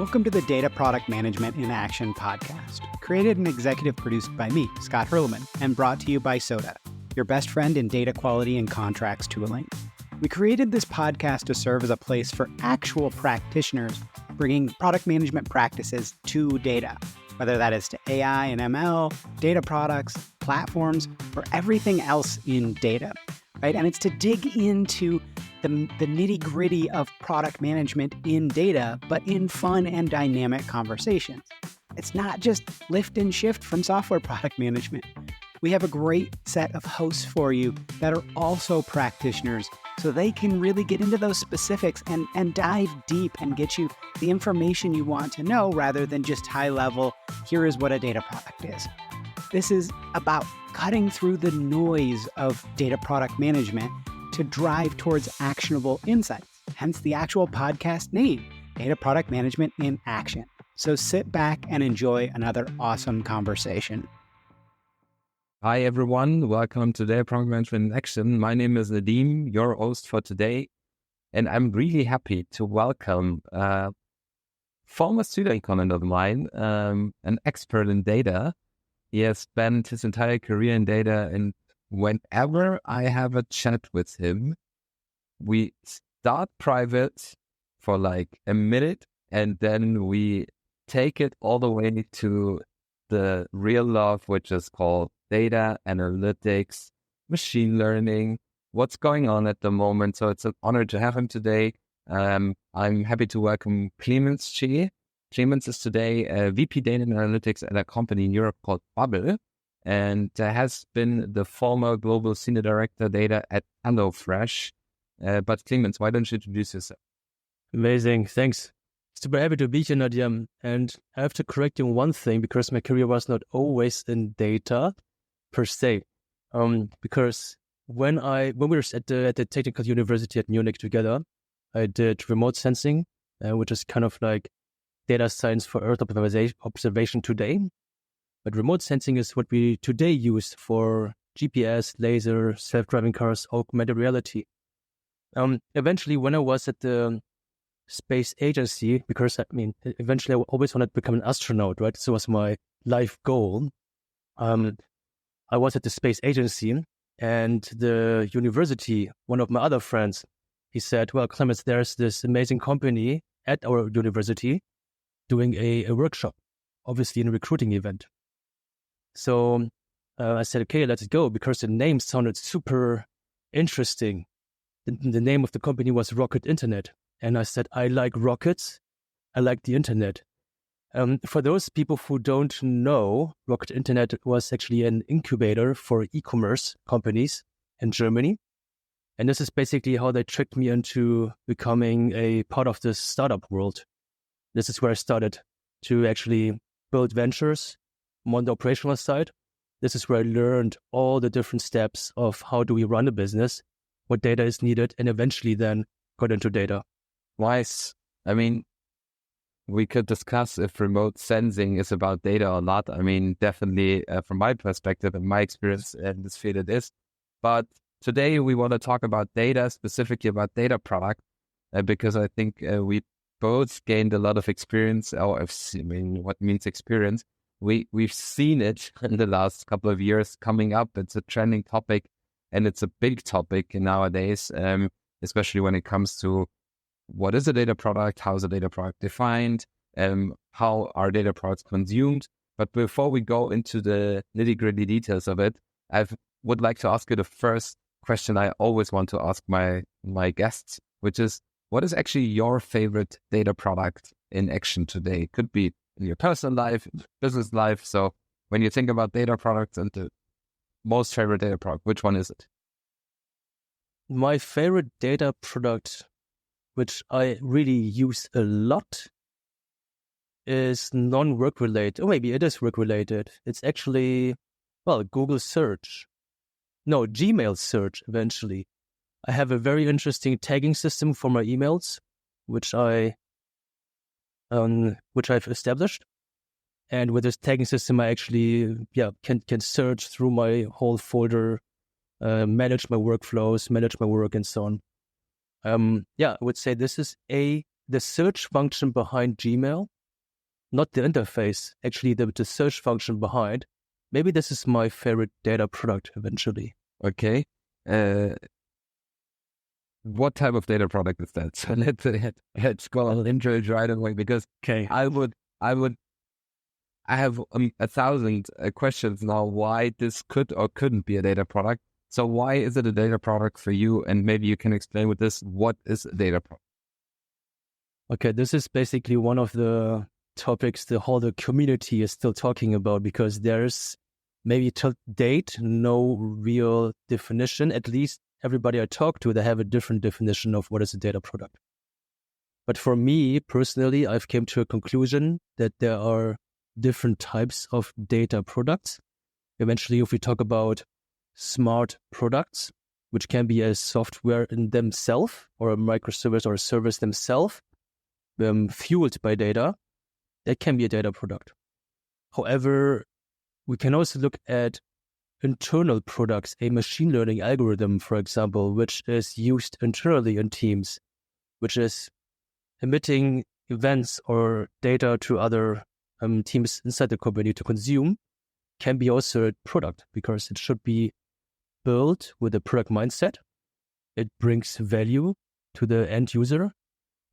Welcome to the Data Product Management in Action podcast, created and executive produced by me, Scott Hurlman, and brought to you by Soda, your best friend in data quality and contracts tooling. We created this podcast to serve as a place for actual practitioners bringing product management practices to data, whether that is to AI and ML, data products, platforms, or everything else in data, right? And it's to dig into the nitty-gritty of product management in data, but in fun and dynamic conversations. It's not just lift and shift from software product management. We have a great set of hosts for you that are also practitioners, so they can really get into those specifics and dive deep and get you the information you want to know rather than just high level, here is what a data product is. This is about cutting through the noise of data product management to drive towards actionable insights, hence the actual podcast name, Data Product Management in Action. So sit back and enjoy another awesome conversation. Hi, everyone. Welcome to Data Product Management in Action. My name is Nadiem, your host for today. And I'm really happy to welcome a former student colleague of mine, an expert in data. He has spent his entire career in data, and whenever I have a chat with him, we start private for like a minute, and then we take it all the way to the real love, which is called data analytics, machine learning, what's going on at the moment. So it's an honor to have him today. I'm happy to welcome Clemence Chee. Clemence is today a VP Data and Analytics at a company in Europe called Babbel, and has been the former Global Senior Director Data at HelloFresh. But Clemence, why don't you introduce yourself? Amazing, thanks. Super happy to be here, Nadiem. And I have to correct you on one thing, because my career was not always in data per se. Because when we were at the Technical University at Munich together, I did remote sensing, which is kind of like data science for Earth observation today. But remote sensing is what we today use for GPS, laser, self-driving cars, augmented reality. Eventually, when I was at the space agency, because eventually I always wanted to become an astronaut, right? So it was my life goal. I was at the space agency, and the university, one of my other friends, he said, well, Clemens, there's this amazing company at our university doing a workshop, obviously in a recruiting event. So I said, okay, let's go, because the name sounded super interesting. The name of the company was Rocket Internet. And I said, I like rockets. I like the internet. For those people who don't know, Rocket Internet was actually an incubator for e-commerce companies in Germany. And this is basically how they tricked me into becoming a part of the startup world. This is where I started to actually build ventures, more on the operational side. This is where I learned all the different steps of how do we run a business, what data is needed, and eventually then got into data. Nice. I mean, we could discuss if remote sensing is about data or not. I mean, definitely from my perspective and my experience in this field it is. But today we want to talk about data, specifically about data product, because I think we both gained a lot of experience. What means experience? We've seen it in the last couple of years coming up. It's a trending topic, and it's a big topic nowadays, especially when it comes to what is a data product, how is a data product defined, how are data products consumed. But before we go into the nitty-gritty details of it, I would like to ask you the first question I always want to ask my guests, which is, what is actually your favorite data product in action today? It could be in your personal life, business life. So when you think about data products and the most favorite data product, which one is it? My favorite data product, which I really use a lot, is non-work related. Or maybe it is work related. It's actually, Google search. No, Gmail search eventually. I have a very interesting tagging system for my emails, which I've established. And with this tagging system, I actually can search through my whole folder, manage my workflows, manage my work, and so on. I would say this is the search function behind Gmail not the interface, actually the search function behind, maybe this is my favorite data product eventually. Okay. What type of data product is that? So let's go into it right away, because Okay. I have 1,000 questions now why this could or couldn't be a data product. So why is it a data product for you? And maybe you can explain with this, what is a data product? Okay, this is basically one of the topics the whole community is still talking about, because there's maybe to date no real definition. At least everybody I talk to, they have a different definition of what is a data product. But for me personally, I've came to a conclusion that there are different types of data products. Eventually, if we talk about smart products, which can be a software in themselves or a microservice or a service themselves, fueled by data, that can be a data product. However, we can also look at internal products, a machine learning algorithm, for example, which is used internally in teams, which is emitting events or data to other teams inside the company to consume, can be also a product, because it should be built with a product mindset. It brings value to the end user,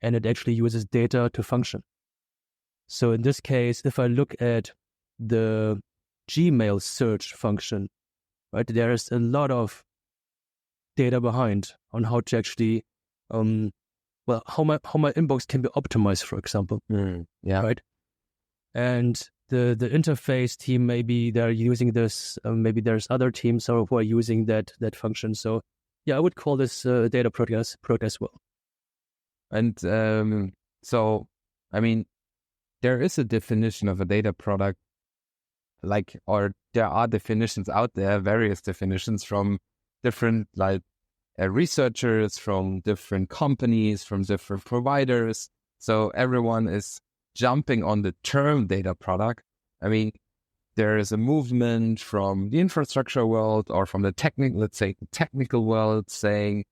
and it actually uses data to function. So in this case, if I look at the Gmail search function, right, there is a lot of data behind on how to actually, how my inbox can be optimized, for example. Yeah. Right. And the interface team, maybe they're using this. Maybe there's other teams who are using that function. So yeah, I would call this data product as well. And so, I mean, there is a definition of a data product, or there are definitions out there, various definitions from different researchers, from different companies, from different providers. So everyone is jumping on the term data product. I mean, there is a movement from the infrastructure world or from the technical world saying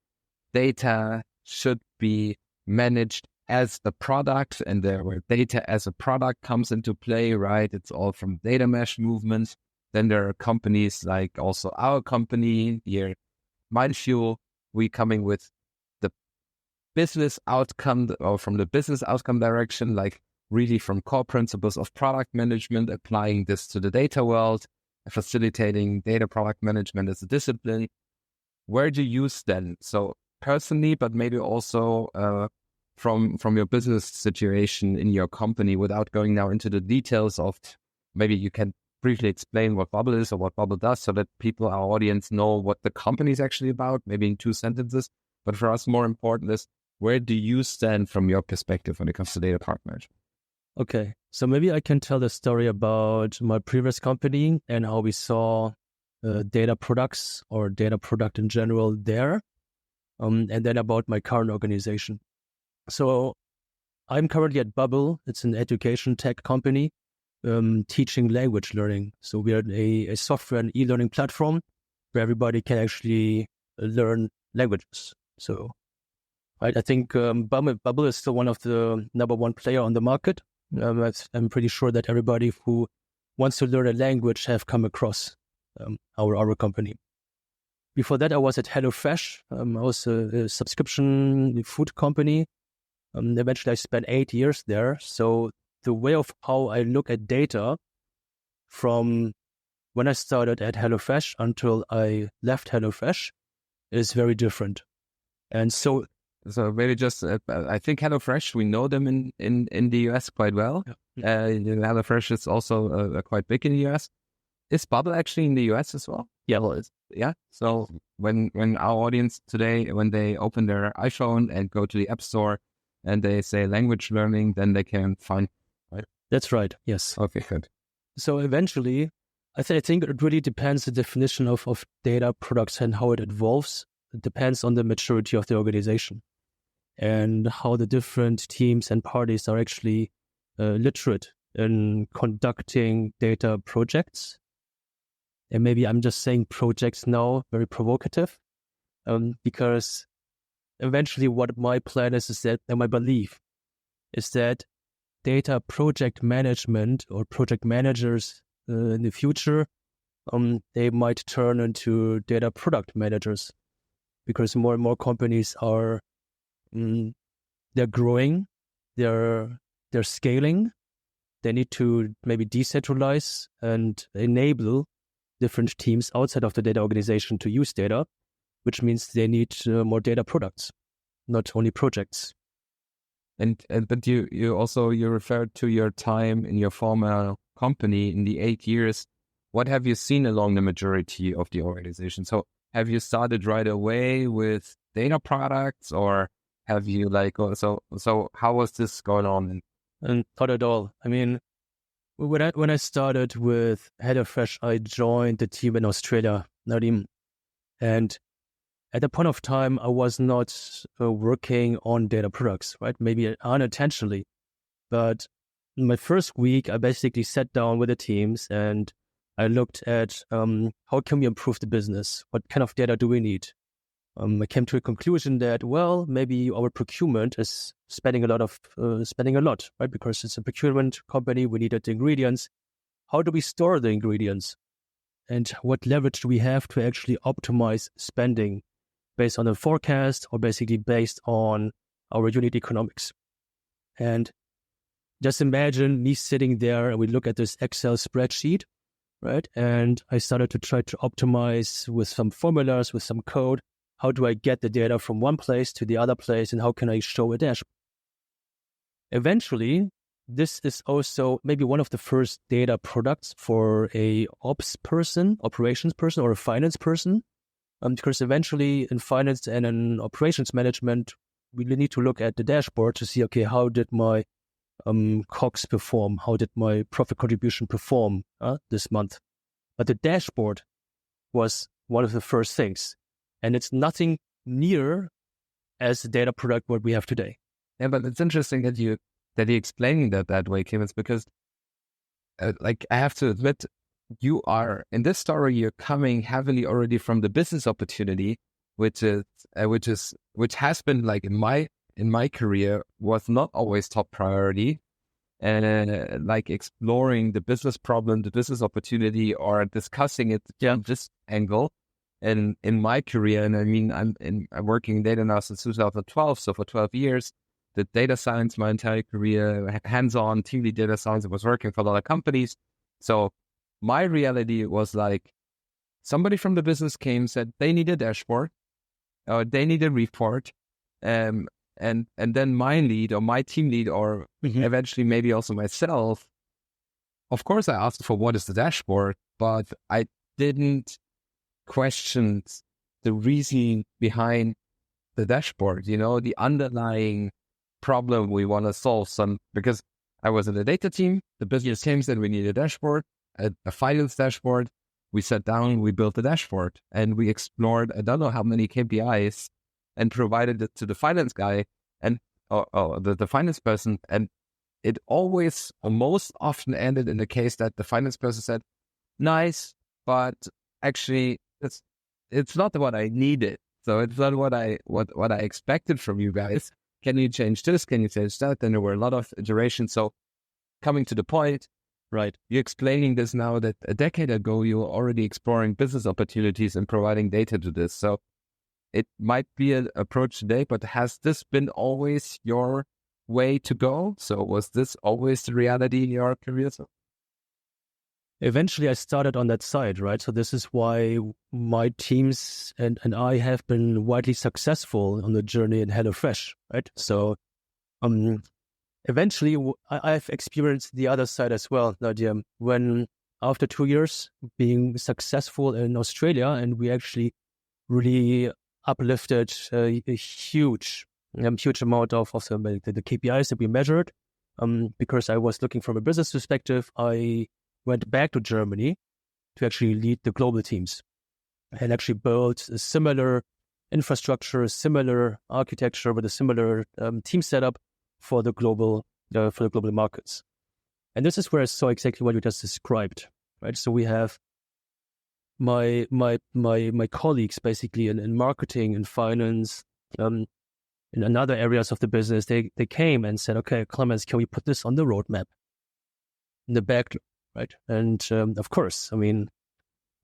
data should be managed as a product, and there where data as a product comes into play, right? It's all from data mesh movements. Then there are companies like also our company here, Mindfuel, we coming with the business outcome, or from the business outcome direction, really from core principles of product management, applying this to the data world, facilitating data product management as a discipline. Where do you stand? So personally, but maybe also from your business situation in your company, without going now into the details of, maybe you can briefly explain what Babbel is or what Babbel does, so that people, our audience, know what the company is actually about, maybe in 2 sentences. But for us, more important is, where do you stand from your perspective when it comes to data product management? Okay, so maybe I can tell the story about my previous company and how we saw data products or data product in general there, and then about my current organization. So I'm currently at Babbel. It's an education tech company teaching language learning. So we are a software and e-learning platform where everybody can actually learn languages. So I think Babbel is still one of the number one player on the market. I'm pretty sure that everybody who wants to learn a language have come across our company. Before that, I was at HelloFresh. I was a subscription food company. Eventually, I spent 8 years there. So the way of how I look at data from when I started at HelloFresh until I left HelloFresh is very different. And so maybe just, I think HelloFresh, we know them in the US quite well. Yeah. HelloFresh is also quite big in the US. Is Babbel actually in the US as well? Yeah, well, yeah. So when our audience today, when they open their iPhone and go to the App Store and they say language learning, then they can find, right? That's right. Yes. Okay, good. So eventually, I think it really depends the definition of data products and how it evolves. It depends on the maturity of the organization and how the different teams and parties are actually literate in conducting data projects. And maybe I'm just saying projects now, very provocative, because eventually what my plan is that, and my belief is that data project management or project managers in the future, they might turn into data product managers, because more and more companies are they're growing, they're scaling. They need to maybe decentralize and enable different teams outside of the data organization to use data, which means they need more data products, not only projects. But you also referred to your time in your former company in the 8 years. What have you seen along the majority of the organization? So have you started right away with data products, or have you so how was this going on? And not at all. I mean, when I started with HelloFresh, I joined the team in Australia, Nadiem, and at that point of time, I was not working on data products, right? Maybe unintentionally, but in my first week, I basically sat down with the teams and I looked at how can we improve the business? What kind of data do we need? I came to a conclusion that, well, maybe our procurement is spending a lot, right? Because it's a procurement company, we needed the ingredients. How do we store the ingredients? And what leverage do we have to actually optimize spending based on a forecast or basically based on our unit economics? And just imagine me sitting there and we look at this Excel spreadsheet, right? And I started to try to optimize with some formulas, with some code. How do I get the data from one place to the other place, and how can I show a dashboard? Eventually, this is also maybe one of the first data products for a ops person, operations person, or a finance person. Because eventually in finance and in operations management, we need to look at the dashboard to see, okay, how did my COGS perform? How did my profit contribution perform this month? But the dashboard was one of the first things. And it's nothing near as the data product what we have today. Yeah, but it's interesting that you're explaining that way, Clemence, because I have to admit, you are in this story. You're coming heavily already from the business opportunity, which has been like in my career was not always top priority, and like exploring the business problem, the business opportunity, or discussing it from this angle. And in my career, and I mean, I'm working in data now since 2012, so for 12 years, the data science, my entire career, hands-on team lead data science. I was working for a lot of companies. So my reality was like somebody from the business came, said they need a dashboard or they need a report. And then my lead or my team lead or eventually maybe also myself, of course, I asked for what is the dashboard, but I didn't question the reason behind the dashboard, the underlying problem we want to solve. Because I was in the data team, the business team said we need a dashboard, a finance dashboard. We sat down, we built a dashboard, and we explored, I don't know how many KPIs, and provided it to the finance guy and the finance person. And it always, or most often, ended in the case that the finance person said, nice, but actually it's not what I needed. So it's not what I expected from you guys. Can you change this? Can you change that? And there were a lot of iterations. So coming to the point, right, you're explaining this now that a decade ago you were already exploring business opportunities and providing data to this. So it might be an approach today, but has this been always your way to go? So was this always the reality in your career? Eventually, I started on that side, right? So this is why my teams and I have been widely successful on the journey in HelloFresh, right? So eventually, I've experienced the other side as well, Nadiem, when after 2 years being successful in Australia, and we actually really uplifted a huge amount of the KPIs that we measured. Because I was looking from a business perspective, I went back to Germany to actually lead the global teams and actually build a similar infrastructure, a similar architecture with a similar team setup for the global markets. And this is where I saw exactly what you just described, right? So we have my colleagues basically in marketing and finance, in another areas of the business, they came and said, okay, Clemens, can we put this on the roadmap in the backlog, right? And of course, I mean,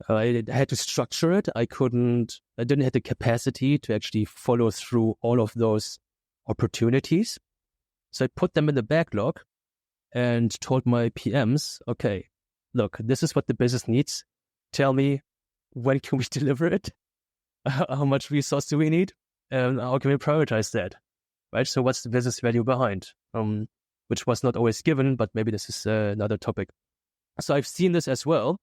I had to structure it. I didn't have the capacity to actually follow through all of those opportunities. So I put them in the backlog and told my PMs, okay, look, this is what the business needs. Tell me, when can we deliver it? How much resource do we need? And how can we prioritize that? Right? So what's the business value behind? Which was not always given, but maybe this is another topic. So I've seen this as well.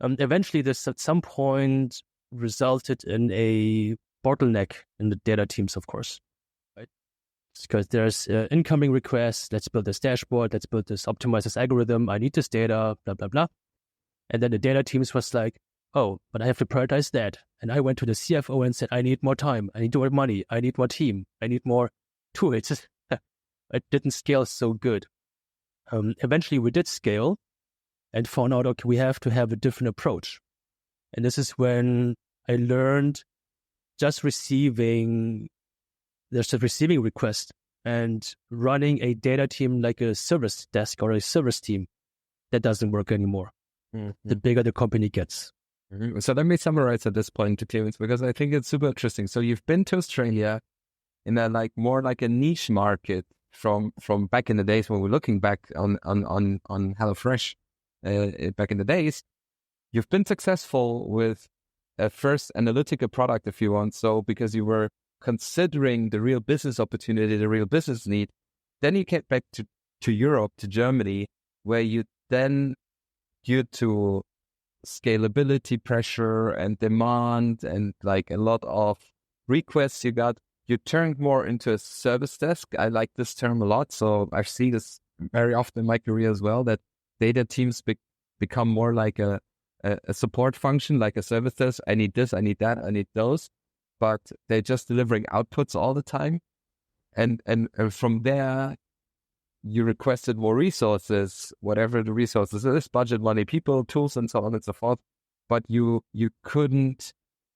Eventually, this at some point resulted in a bottleneck in the data teams, of course. Right? Because there's incoming requests. Let's build this dashboard. Let's build this, optimize this algorithm. I need this data, blah, blah, blah. And then the data teams was like, oh, but I have to prioritize that. And I went to the CFO and said, I need more time. I need more money. I need more team. I need more tools. It didn't scale so good. Eventually, we did scale and found out, okay, we have to have a different approach. And this is when I learned just receiving request and running a data team like a service desk or a service team, that doesn't work anymore. Mm-hmm. The bigger the company gets. Mm-hmm. So let me summarize at this point to Clemens, because I think it's super interesting. So you've been to Australia in a more like a niche market from back in the days when we're looking back on HelloFresh back in the days. You've been successful with a first analytical product, if you want, so because you were considering the real business opportunity, the real business need. Then you get back to Europe, to Germany, where you then, due to scalability pressure and demand and like a lot of requests you turned more into a service desk. I like this term a lot. So I've seen this very often in my career as well, that data teams become more like a support function, like a service desk. I need this, I need that, I need those, but they're just delivering outputs all the time. And from there, you requested more resources, whatever the resources is, budget, money, people, tools, and so on and so forth. But you couldn't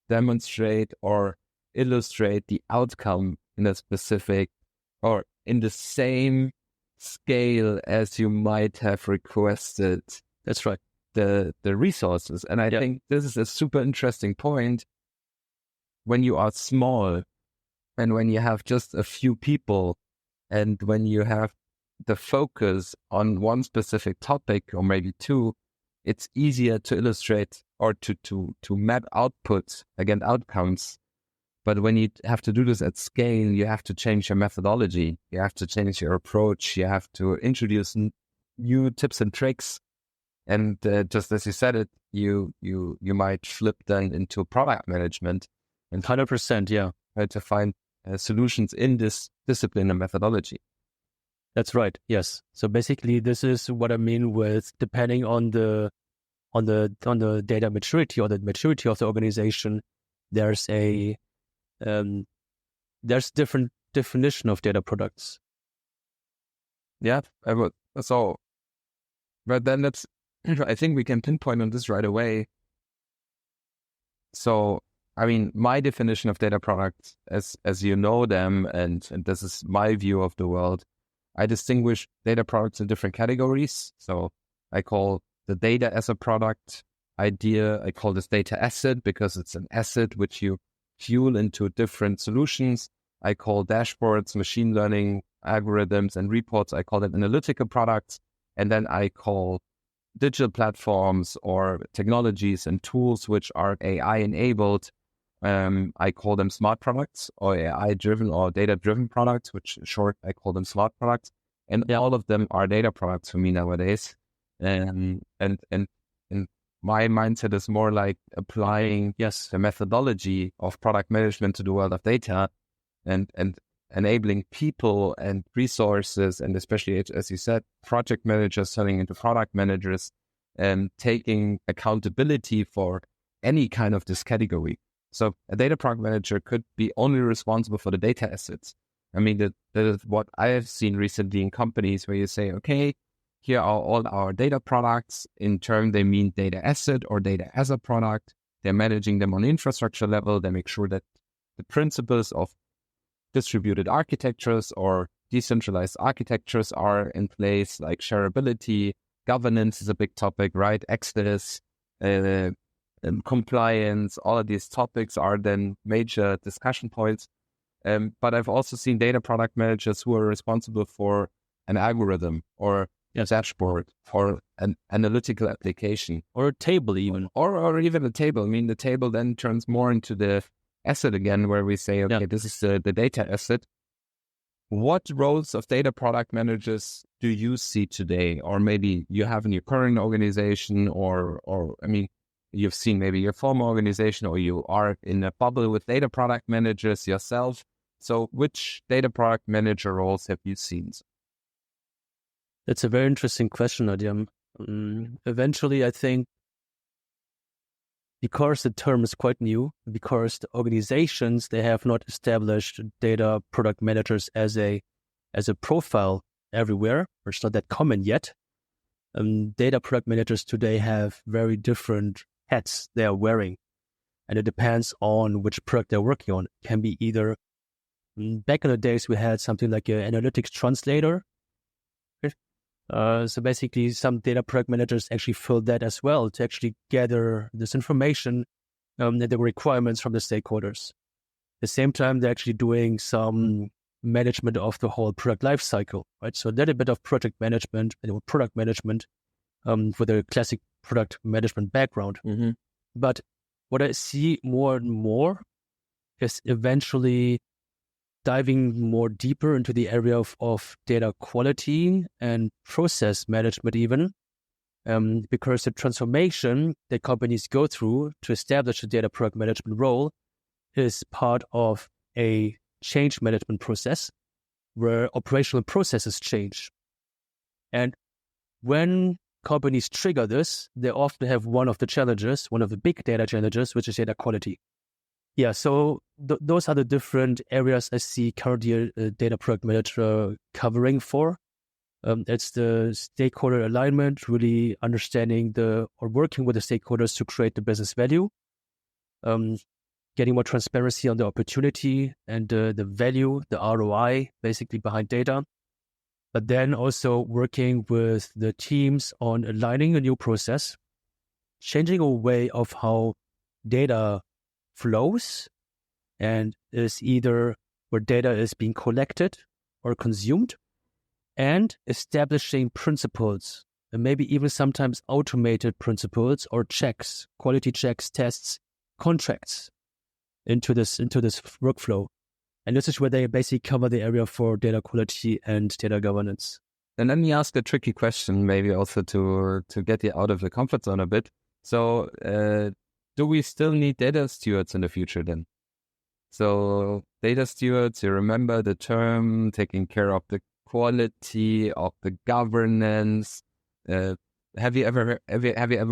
demonstrate or illustrate the outcome in a specific or in the same scale as you might have requested. That's right. The resources. And I think this is a super interesting point. When you are small and when you have just a few people and when you have the focus on one specific topic or maybe two, it's easier to illustrate or to map outputs against outcomes. But when you have to do this at scale, you have to change your methodology. You have to change your approach. You have to introduce new tips and tricks. And just as you said it, you might flip then into product management. And 100%, yeah. Try to find solutions in this discipline and methodology. That's right. Yes. So basically, this is what I mean with depending on the data maturity or the maturity of the organization. There's different definition of data products. Yeah. So, but then I think we can pinpoint on this right away. So, I mean, my definition of data products, as you know them, and this is my view of the world, I distinguish data products in different categories. So I call the data as a product idea, I call this data asset because it's an asset which you fuel into different solutions. I call dashboards, machine learning algorithms and reports, I call them analytical products. And then I call digital platforms or technologies and tools which are AI enabled. I call them smart products or AI-driven or data-driven products, which in short, I call them smart products. And all of them are data products for me nowadays. And my mindset is more like applying, the methodology of product management to the world of data and enabling people and resources, and especially, as you said, project managers turning into product managers and taking accountability for any kind of this category. So a data product manager could be only responsible for the data assets. I mean, that is what I have seen recently in companies where you say, okay, here are all our data products. In turn, they mean data asset or data as a product. They're managing them on infrastructure level. They make sure that the principles of distributed architectures or decentralized architectures are in place, like shareability, governance is a big topic, right? Access, compliance, all of these topics are then major discussion points. But I've also seen data product managers who are responsible for an algorithm or a dashboard or an analytical application. Or a table even. Or even a table. I mean, the table then turns more into the asset again, where we say, okay, this is the data asset. What roles of data product managers do you see today? Or maybe you have in your current organization, or I mean, you've seen maybe your former organization, or you are in a bubble with data product managers yourself. So which data product manager roles have you seen? That's a very interesting question, Nadiem. Eventually, I think, because the term is quite new, because the organizations, they have not established data product managers as a profile everywhere, or it's not that common yet. Data product managers today have very different hats they are wearing, and it depends on which product they're working on. It can be either, back in the days, we had something like an analytics translator. So basically, some data product managers actually filled that as well, to actually gather this information and the requirements from the stakeholders. At the same time, they're actually doing some management of the whole product life cycle, right? So a little bit of project management and product management with a classic product management background. Mm-hmm. But what I see more and more is eventually diving more deeper into the area of data quality and process management even, because the transformation that companies go through to establish a data product management role is part of a change management process where operational processes change. And when companies trigger this, they often have one of the big data challenges, which is data quality. Yeah, so those are the different areas I see currently a data product manager covering for. It's the stakeholder alignment, really understanding or working with the stakeholders to create the business value, getting more transparency on the opportunity and the value, the ROI, basically behind data. But then also working with the teams on aligning a new process, changing a way of how data flows and is either where data is being collected or consumed, and establishing principles, and maybe even sometimes automated principles or checks, quality checks, tests, contracts into this workflow. And this is where they basically cover the area for data quality and data governance. And let me ask a tricky question, maybe also to get you out of the comfort zone a bit. So do we still need data stewards in the future then? So data stewards, you remember the term, taking care of the quality, of the governance. Have you ever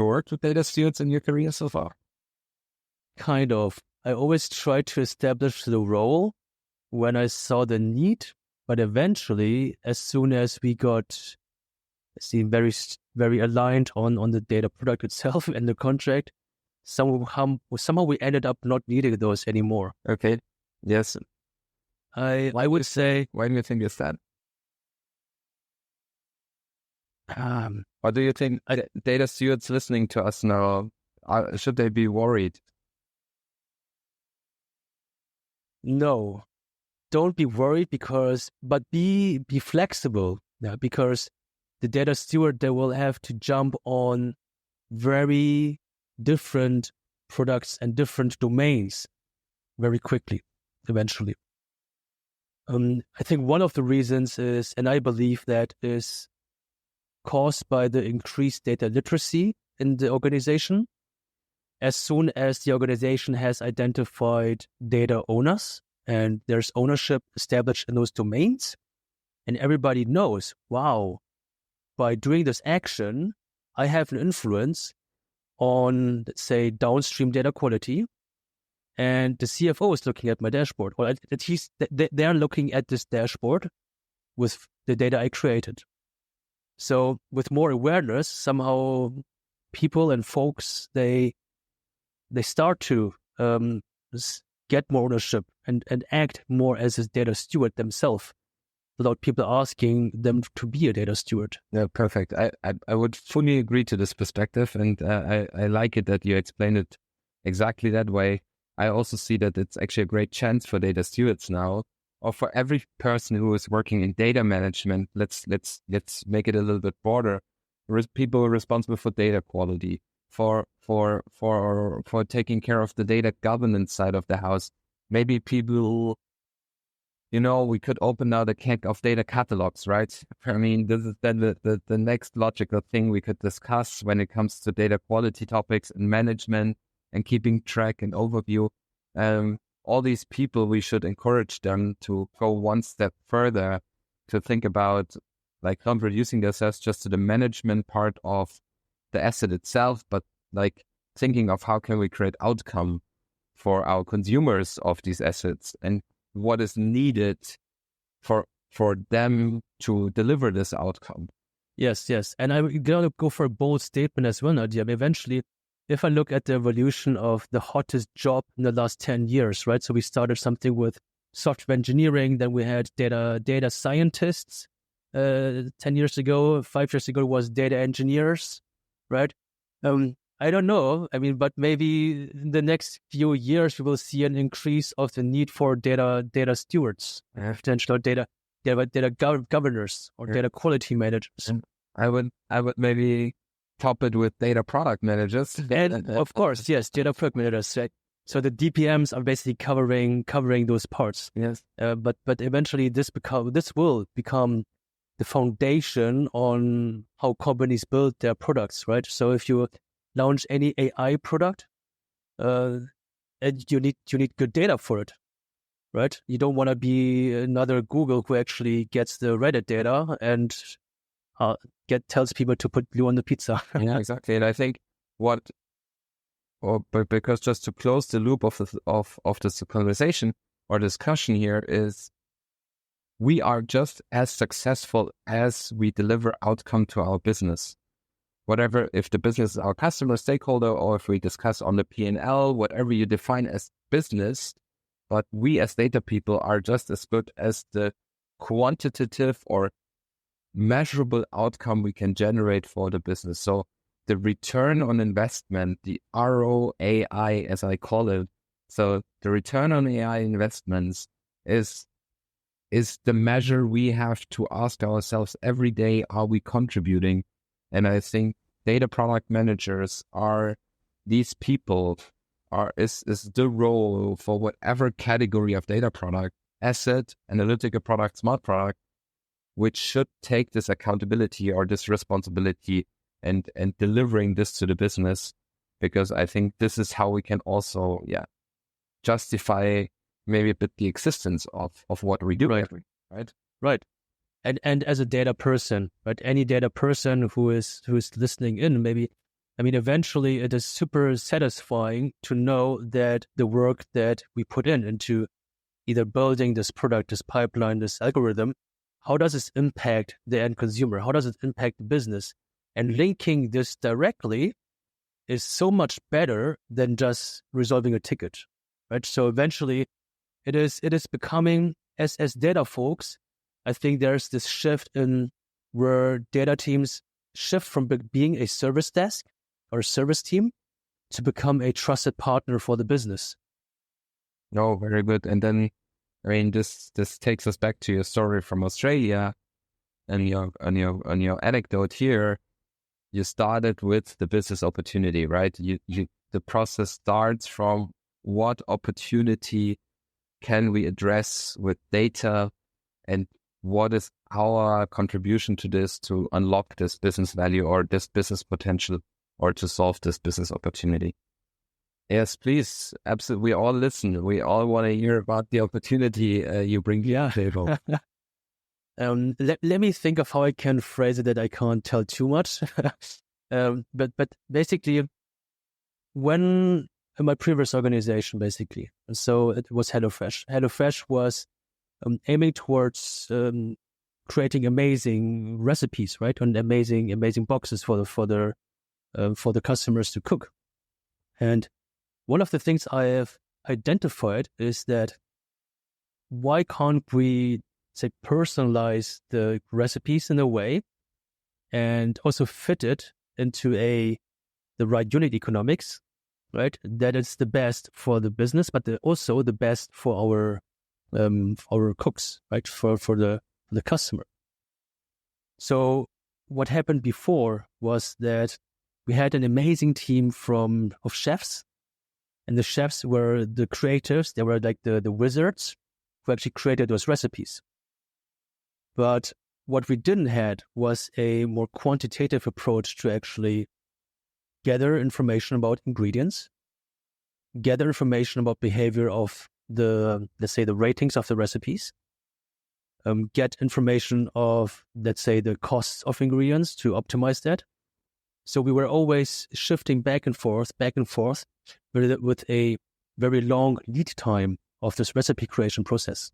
worked with data stewards in your career so far? Kind of. I always tried to establish the role when I saw the need, but eventually, as soon as we got very, very aligned on the data product itself and the contract, somehow we ended up not needing those anymore. Okay. Yes. I would say. Why do you think it's that? Or do you think data stewards listening to us now, should they be worried? No, don't be worried, but be flexible. Yeah, because the data steward, they will have to jump on very different products and different domains very quickly, eventually. I think one of the reasons is, and I believe that is caused by the increased data literacy in the organization. As soon as the organization has identified data owners and there's ownership established in those domains, and everybody knows, wow, by doing this action, I have an influence on, let's say, downstream data quality, and the CFO is looking at my dashboard, or at least they're looking at this dashboard with the data I created. So with more awareness, somehow people and folks, they start to get more ownership and act more as a data steward themselves without people asking them to be a data steward. Yeah, perfect. I would fully agree to this perspective, and I like it that you explained it exactly that way. I also see that it's actually a great chance for data stewards now, or for every person who is working in data management. Let's make it a little bit broader. People responsible for data quality, for taking care of the data governance side of the house. Maybe people, we could open now the keg of data catalogs, right? I mean, this is then the next logical thing we could discuss when it comes to data quality topics and management and keeping track and overview. All these people, we should encourage them to go one step further, to think about like not reducing themselves just to the management part of the asset itself, but like thinking of how can we create outcome for our consumers of these assets and what is needed for them to deliver this outcome. Yes. And I'm going to go for a bold statement as well, Nadiem. Eventually, if I look at the evolution of the hottest job in the last 10 years, right? So we started something with software engineering, then we had data scientists. 10 years ago, 5 years ago was data engineers, right? I don't know. I mean, but maybe in the next few years, we will see an increase of the need for data stewards, potential data governors or data quality managers. I would maybe top it with data product managers. And of course, yes, data product managers. Right? So the DPMs are basically covering those parts. Yes. But eventually this will become the foundation on how companies build their products, right? So if you launch any AI product, and you need good data for it, right? You don't want to be another Google who actually gets the Reddit data and tells people to put glue on the pizza. Yeah, exactly. And I think because just to close the loop of this conversation or discussion here is, we are just as successful as we deliver outcome to our business. Whatever, if the business is our customer, stakeholder, or if we discuss on the P&L, whatever you define as business, but we as data people are just as good as the quantitative or measurable outcome we can generate for the business. So the return on investment, the ROAI, as I call it, so the return on AI investments is the measure we have to ask ourselves every day, are we contributing? And I think data product managers are these people, is the role for whatever category of data product, asset, analytical product, smart product, which should take this accountability or this responsibility and delivering this to the business, because I think this is how we can also, justify maybe a bit the existence of what we do. Right. And as a data person, right? Any data person who is listening in, maybe, I mean, eventually it is super satisfying to know that the work that we put into either building this product, this pipeline, this algorithm, how does this impact the end consumer? How does it impact the business? And linking this directly is so much better than just resolving a ticket, right? So eventually it is becoming, as data folks, I think there's this shift in where data teams shift from being a service desk or a service team to become a trusted partner for the business. No, very good. And then, I mean, this takes us back to your story from Australia and your anecdote here. You started with the business opportunity, right? The process starts from what opportunity can we address with data, and what is our contribution to this to unlock this business value or this business potential or to solve this business opportunity. Yes, please. Absolutely. We all listen. We all want to hear about the opportunity you bring to the table. Let me think of how I can phrase it that I can't tell too much. But basically, when in my previous organization, basically, so it was HelloFresh. HelloFresh was aiming towards creating amazing recipes, right, and amazing boxes for the customers to cook. And one of the things I have identified is that why can't we, say, personalize the recipes in a way and also fit it into the right unit economics, right? That is the best for the business, but also the best for our cooks, right? For the customer. So what happened before was that we had an amazing team of chefs, and the chefs were the creators. They were like the wizards who actually created those recipes. But what we didn't had was a more quantitative approach to actually gather information about ingredients, gather information about behavior of let's say, the ratings of the recipes, get information of, let's say, the costs of ingredients to optimize that. So we were always shifting back and forth with a very long lead time of this recipe creation process,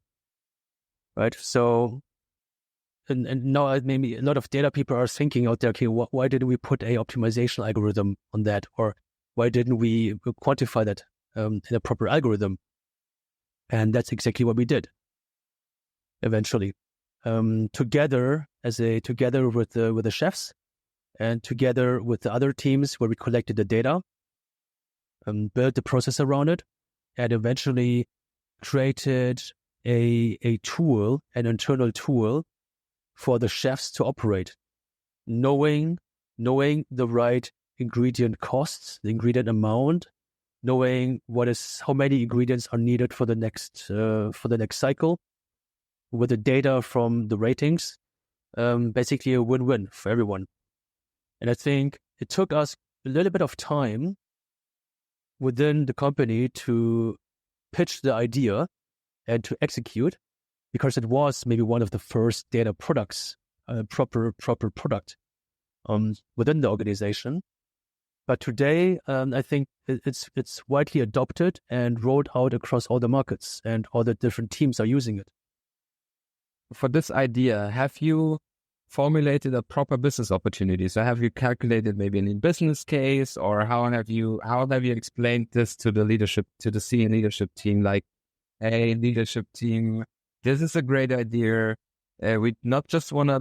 right? So, and now maybe a lot of data people are thinking out there, okay, why didn't we put a optimization algorithm on that? Or why didn't we quantify that in a proper algorithm? And that's exactly what we did eventually, together with the chefs and together with the other teams where we collected the data, built the process around it, and eventually created a tool, an internal tool for the chefs to operate, knowing the right ingredient costs, the ingredient amount, knowing how many ingredients are needed for the next cycle, with the data from the ratings, basically a win-win for everyone. And I think it took us a little bit of time within the company to pitch the idea and to execute, because it was maybe one of the first data products, proper product within the organization. But today, I think it's widely adopted and rolled out across all the markets, and all the different teams are using it. For this idea, have you formulated a proper business opportunity? So have you calculated maybe a business case, or how have you explained this to the senior leadership team? Like, hey, leadership team, this is a great idea. We not just want to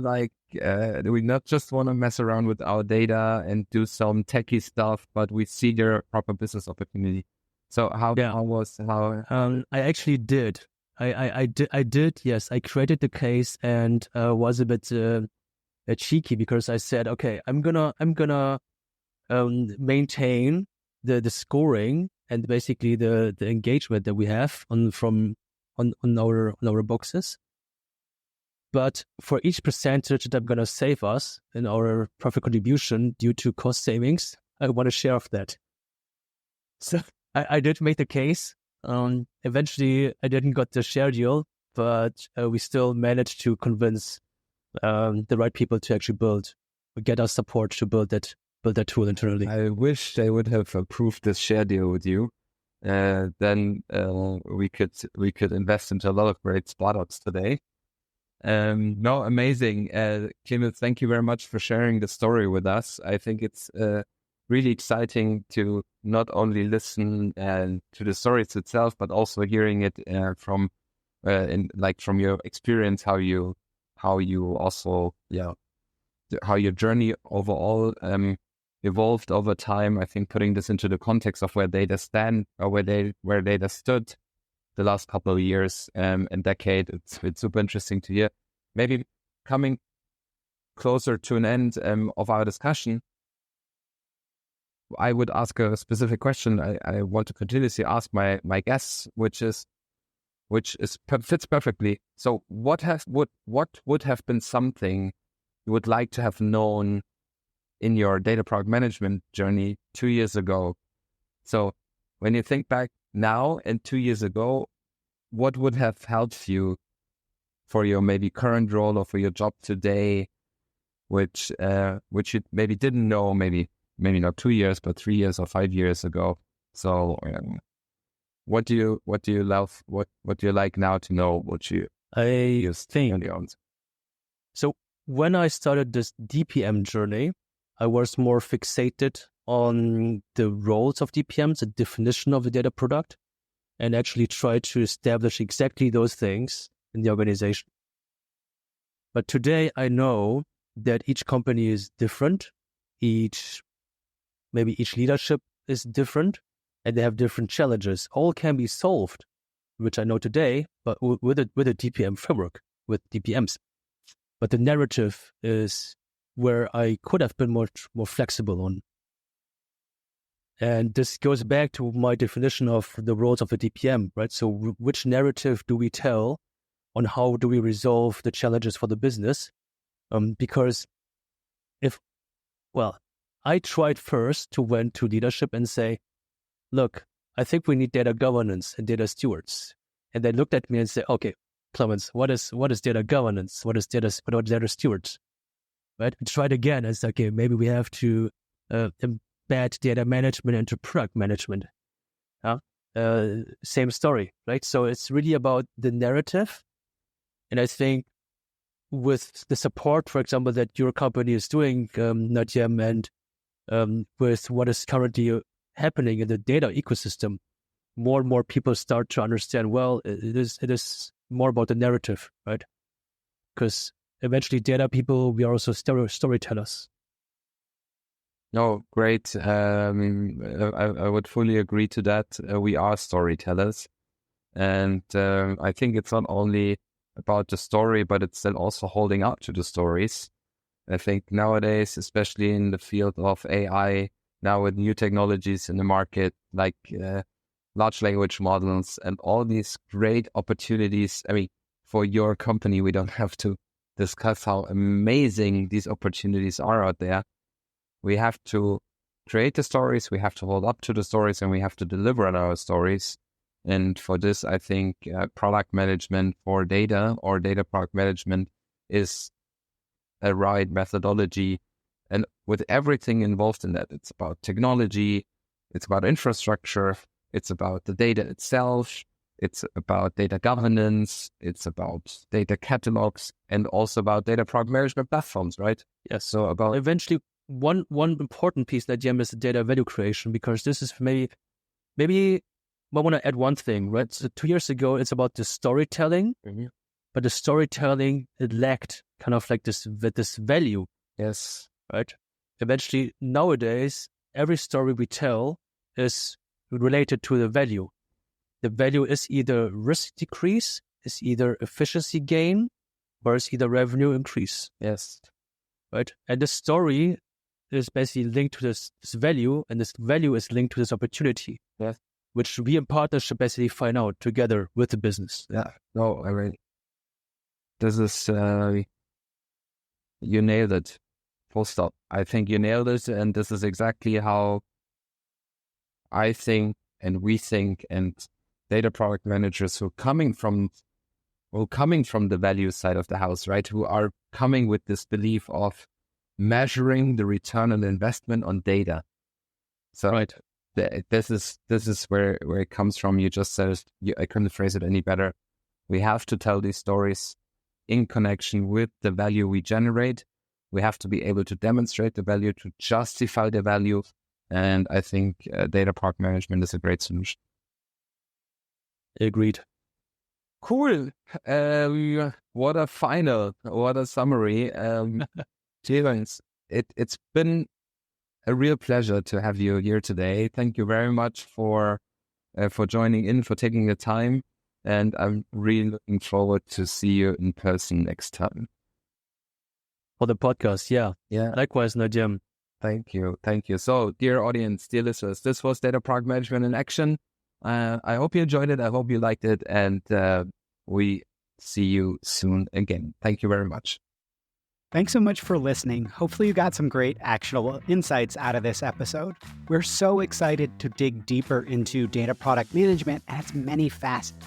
mess around with our data and do some techie stuff, but we see there a proper business opportunity. So I actually did. I did. Yes, I created the case and was a bit cheeky, because I said, okay, I'm gonna maintain the scoring and basically the engagement that we have on our boxes. But for each percentage that I'm going to save us in our profit contribution due to cost savings, I want a share of that. So I did make the case. Eventually, I didn't get the share deal, but we still managed to convince the right people to actually get us support to build that tool internally. I wish they would have approved this share deal with you. Then we could invest into a lot of great startups today. No, amazing. Clemence, thank you very much for sharing the story with us. I think it's really exciting to not only listen to the stories itself, but also hearing it from your experience, how your journey overall evolved over time. I think putting this into the context of where data stand, or where data stood the last couple of years and decade, it's super interesting to hear. Maybe coming closer to an end of our discussion, I would ask a specific question. I want to continuously ask my guests, which fits perfectly. So, what would have been something you would like to have known in your data product management journey 2 years ago? So, when you think back now and 2 years ago, what would have helped you for your maybe current role or for your job today, which you maybe didn't know, maybe not 2 years, but 3 years or 5 years ago? So, what do you love? What do you like now to know? What you think? So when I started this DPM journey, I was more fixated on the roles of DPMs, the definition of the data product. and actually try to establish exactly those things in the organization. But today I know that each company is different. Each leadership is different, and they have different challenges. All can be solved, which I know today, but with a DPM framework, with DPMs. But the narrative is where I could have been much more flexible on. And this goes back to my definition of the roles of a DPM, right? So which narrative do we tell on how do we resolve the challenges for the business? Because I tried first to went to leadership and say, look, I think we need data governance and data stewards. And they looked at me and said, okay, Clemence, what is data governance? What are data stewards? Right? We tried again. It's okay, maybe we have to embed data management into product management. Same story, right? So it's really about the narrative. And I think with the support, for example, that your company is doing, Nadiem, and with what is currently happening in the data ecosystem, more and more people start to understand, well, it is more about the narrative, right? Because eventually data people, we are also storytellers. No, great. I would fully agree to that. We are storytellers. And I think it's not only about the story, but it's then also holding up to the stories. I think nowadays, especially in the field of AI, now with new technologies in the market, like large language models and all these great opportunities. I mean, for your company, we don't have to discuss how amazing these opportunities are out there. We have to create the stories, we have to hold up to the stories, and we have to deliver on our stories. And for this, I think product management for data or data product management is a right methodology. And with everything involved in that, it's about technology, it's about infrastructure, it's about the data itself, it's about data governance, it's about data catalogs, and also about data product management platforms, right? Yes. So about eventually one important piece that is the data value creation, because this is maybe I want to add one thing, right? So 2 years ago, it's about the storytelling, but the storytelling, it lacked kind of like this value. Yes. Right? Eventually, nowadays, every story we tell is related to the value. The value is either risk decrease, is either efficiency gain, or is either revenue increase. Yes. Right? And the story is basically linked to this value, and this value is linked to this opportunity. Yes. Which we in partnership basically find out together with the business. Yeah. No, I mean, this is, you nailed it. Full stop. I think you nailed it. And this is exactly how I think and we think, and data product managers who are coming from the value side of the house, right? Who are coming with this belief of measuring the return on investment on data. So right. This is where it comes from. You just said, I couldn't phrase it any better. We have to tell these stories in connection with the value we generate. We have to be able to demonstrate the value, to justify the value. And I think data product management is a great solution. Agreed. Cool. What a summary. Clemence, it's been a real pleasure to have you here today. Thank you very much for joining in, for taking the time. And I'm really looking forward to see you in person next time. For the podcast, yeah. Yeah. Likewise, Nadiem. Thank you. So, dear audience, dear listeners, this was Data Product Management in Action. I hope you enjoyed it. I hope you liked it. And we see you soon again. Thank you very much. Thanks so much for listening. Hopefully you got some great actionable insights out of this episode. We're so excited to dig deeper into data product management and its many facets.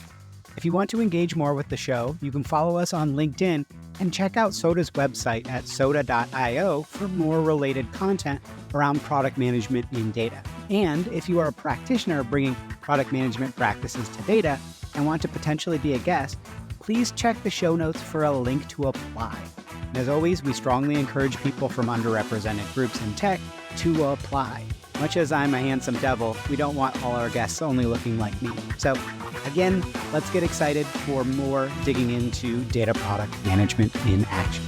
If you want to engage more with the show, you can follow us on LinkedIn and check out Soda's website at soda.io for more related content around product management in data. And if you are a practitioner bringing product management practices to data and want to potentially be a guest, please check the show notes for a link to apply. And as always, we strongly encourage people from underrepresented groups in tech to apply. Much as I'm a handsome devil, we don't want all our guests only looking like me. So again, let's get excited for more digging into data product management in action.